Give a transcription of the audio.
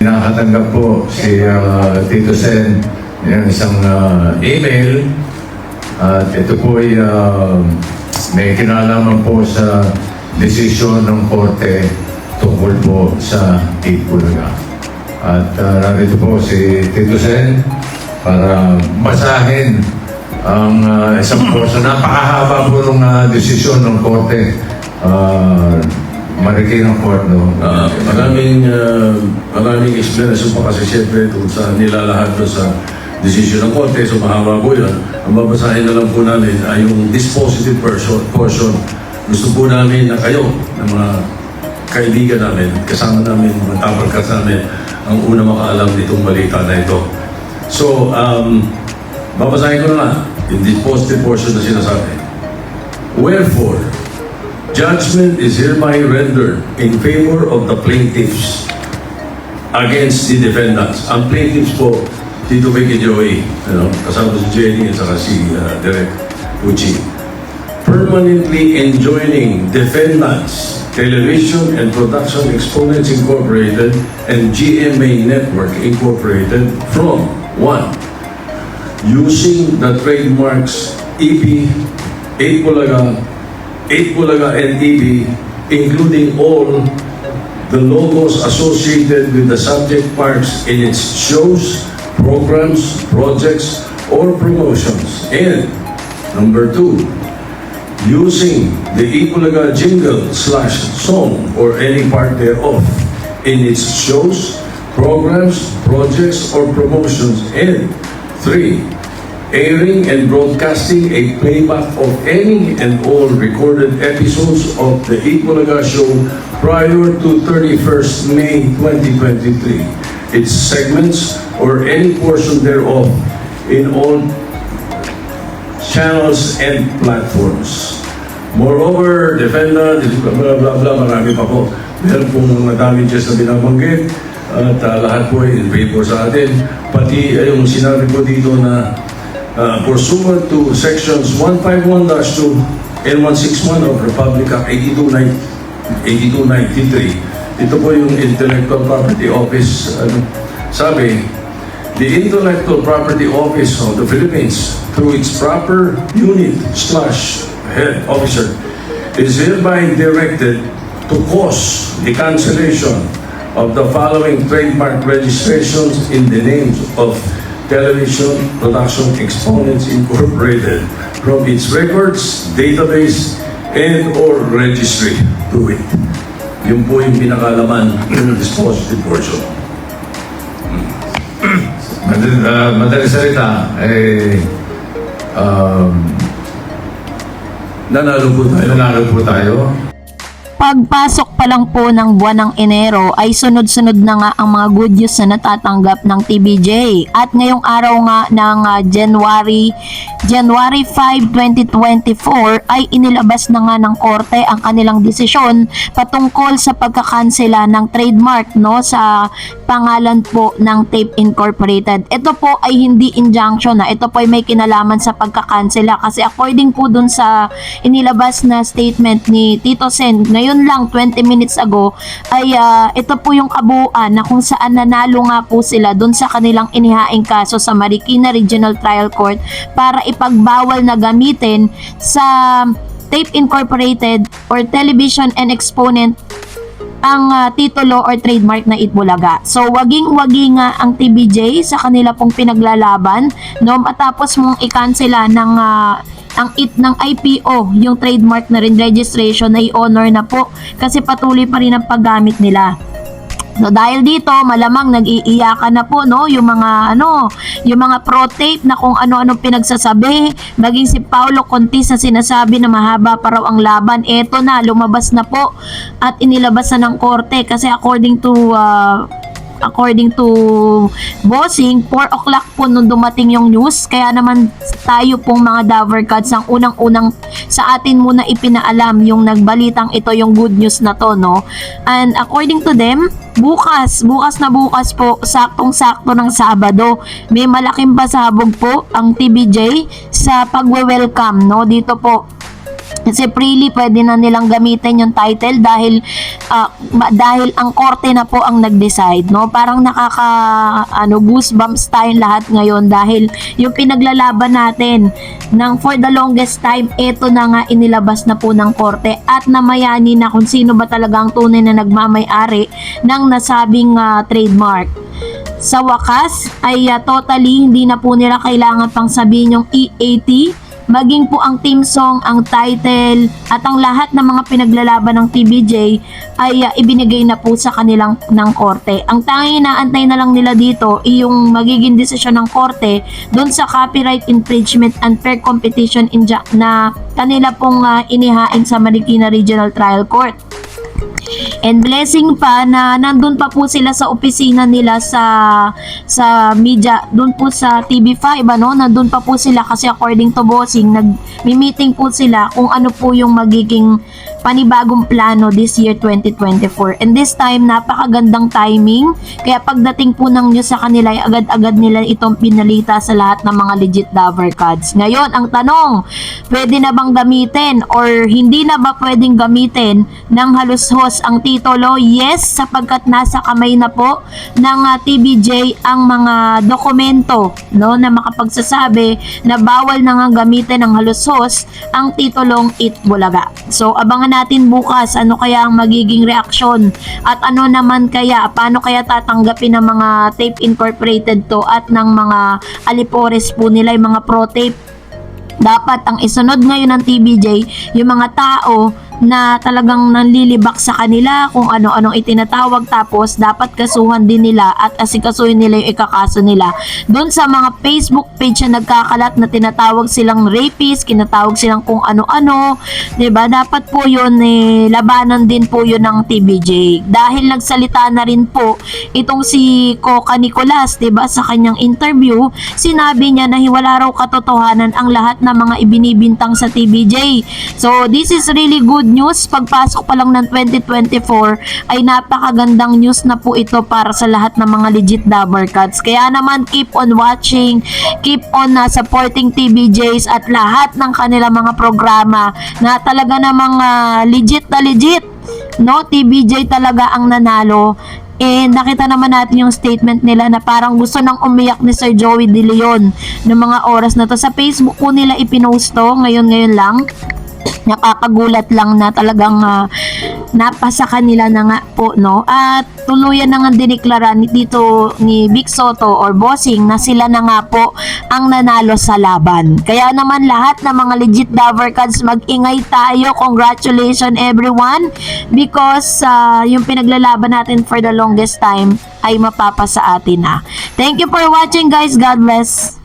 Nakatanggap po si Tito Sen ng isang email at ito po ay may kinalaman po sa desisyon ng Korte tungkol po sa 8 Bulaga. At narito po si Tito Sen para basahin ang isang portion. Napakahaba po ng desisyon ng Korte. Marikay ng Court, no? Maraming explanation pa kasi siyempre kung sa nilalahat doon sa desisyon ng Korte. So mahaba po yun. Ang babasahin na lang po namin ay yung dispositive portion. Gusto po namin na kayo, ng mga kaibigan namin, kasama namin, mga tabarkas namin, ang una makaalam nitong balita na ito. So, babasahin ko na nga yung dispositive portion na sinasabi. Wherefore, judgment is hereby rendered in favor of the plaintiffs against the defendants. Ang plaintiffs po, Tito Vicky Joey, kasama si Jenny at saka si Derek Pucci, permanently enjoining defendants, Television and Production Exponents Incorporated and GMA Network Incorporated from 1. Using the trademarks EP, 8 Bulaga and EB, including all the logos associated with the subject parks in its shows, programs, projects, or promotions. And number 2, using the 8 Bulaga jingle/song or any part thereof in its shows, programs, projects, or promotions. And 3, airing and broadcasting a playback of any and all recorded episodes of the 8 Bulaga show prior to 31st May 2023, its segments or any portion thereof in all channels and platforms. Moreover, defendant, blah blah blah, marami pa po. Meron pong mga damages na binabanggit at lahat po ay in favor sa atin. Pati yung sinabi po dito na pursuant to sections 151-2 and 161 of Republic Act 8293. Ito po yung Intellectual Property Office. Sabi, the Intellectual Property Office of the Philippines, through its proper unit/head officer, is hereby directed to cause the cancellation of the following trademark registrations in the names of Television Production Exponents Incorporated from its records, database, and or registry to it. Yun po yung pinakalaman ng dispositive portion. Madaling salita, Nanalo po tayo. Pagpasok pa lang po ng buwan ng Enero ay sunod-sunod na nga ang mga good news na natatanggap ng TVJ. At ngayong araw nga ng January 5, 2024 ay inilabas na nga ng Korte ang kanilang desisyon patungkol sa pagkakansela ng trademark sa pangalan po ng Tape Incorporated. Ito po ay hindi injunction ito po ay may kinalaman sa pagkakansela kasi according po dun sa inilabas na statement ni Tito Sen ngayon lang 20 minutes ago ay ito po yung kabuuan na kung saan nanalo nga po sila dun sa kanilang inihaing kaso sa Marikina Regional Trial Court para ipagbawal na gamitin sa Tape Incorporated or Television and Exponent ang titulo or trademark na 8 Bulaga. So waging-wagi nga ang TVJ sa kanila pong pinaglalaban matapos mong i-cancela ng ng IPO, yung trademark na rin registration na i-honor na po kasi patuloy pa rin ang paggamit nila. So dahil dito malamang nag-iiyakan na po yung mga yung mga pro tape na kung ano-ano pinagsasabi, maging si Paulo Contis na sinasabi na mahaba pa raw ang laban. Eto na, lumabas na po at inilabas na ng korte kasi according to Bossing, 4 o'clock po nung dumating yung news. Kaya naman tayo pong mga Davercats ang unang-unang sa atin muna ipinaalam yung nagbalitang ito yung good news na to And according to them, bukas po, saktong-sakto ng Sabado, may malaking pasabog po ang TVJ sa pagwe-welcome dito po Kasi freely pwede na nilang gamitin yung title dahil dahil ang korte na po ang nag-decide, no? Parang goosebumps tayong lahat ngayon dahil yung pinaglalaban natin ng for the longest time, eto na nga inilabas na po ng korte at namayani na kung sino ba talaga ang tunay na nagmamay-ari ng nasabing trademark. Sa wakas ay totally hindi na po nila kailangan pang sabihin yung EAT, maging po ang theme song, ang title, at ang lahat ng mga pinaglalaban ng TVJ ay ibinigay na po sa kanilang ng korte. Ang tanging inaantay na lang nila dito ay yung magiging desisyon ng korte doon sa copyright infringement and fair competition na kanila pong inihain sa Marikina Regional Trial Court. And blessing pa na nandun pa po sila sa opisina nila sa media, doon po sa TV5, nandun pa po sila kasi according to Bossing, nag-meeting po sila kung ano po yung magiging panibagong plano this year 2024. And this time, napakagandang timing. Kaya pagdating po ng news sa kanila, ay agad-agad nila itong pinalita sa lahat ng mga legit lover cards. Ngayon, ang tanong, pwede na bang gamitin or hindi na ba pwedeng gamitin ng halushos ang titulo? Yes, sapagkat nasa kamay na po ng TVJ ang mga dokumento, no, na makapagsasabi na bawal na nga gamitin ng halushos ang titulong Itbulaga. So, abangan natin bukas ano kaya ang magiging reaksyon at ano naman kaya, paano kaya tatanggapin ng mga Tape Incorporated to at ng mga alipores po nila, yung mga pro tape. Dapat ang isunod ngayon ng TVJ yung mga tao na talagang nanlilibak sa kanila kung ano-anong itinatawag, tapos dapat kasuhan din nila at asikasuhin nila yung ikakaso nila doon sa mga Facebook page na nagkakalat na tinatawag silang rapist, kinatawag silang kung ano-ano, 'di ba? Dapat po yun labanan din po yun ng TVJ dahil nagsalita na rin po itong si Coca Nicolas, 'di ba, sa kanyang interview. Sinabi niya na wala raw katotohanan ang lahat ng mga ibinibintang sa TVJ. So this is really good news. Pagpasok pa lang ng 2024 ay napakagandang news na po ito para sa lahat ng mga legit lover cards. Kaya naman keep on watching, keep on supporting TVJs at lahat ng kanila mga programa na talaga namang legit na legit, no? TVJ talaga ang nanalo. Nakita naman natin yung statement nila na parang gusto nang umiyak ni Sir Joey De Leon ng mga oras na to. Sa Facebook po nila ipinost to ngayon lang. Nakakagulat lang na talagang napasa kanila na nga po, no? At tuluyan na nga diniklara dito ni Vic Soto or Bossing na sila na nga po ang nanalo sa laban. Kaya naman lahat ng mga legit lover cards, mag-ingay tayo. Congratulations everyone, because yung pinaglalaban natin for the longest time ay mapapasa atin na. Thank you for watching guys. God bless.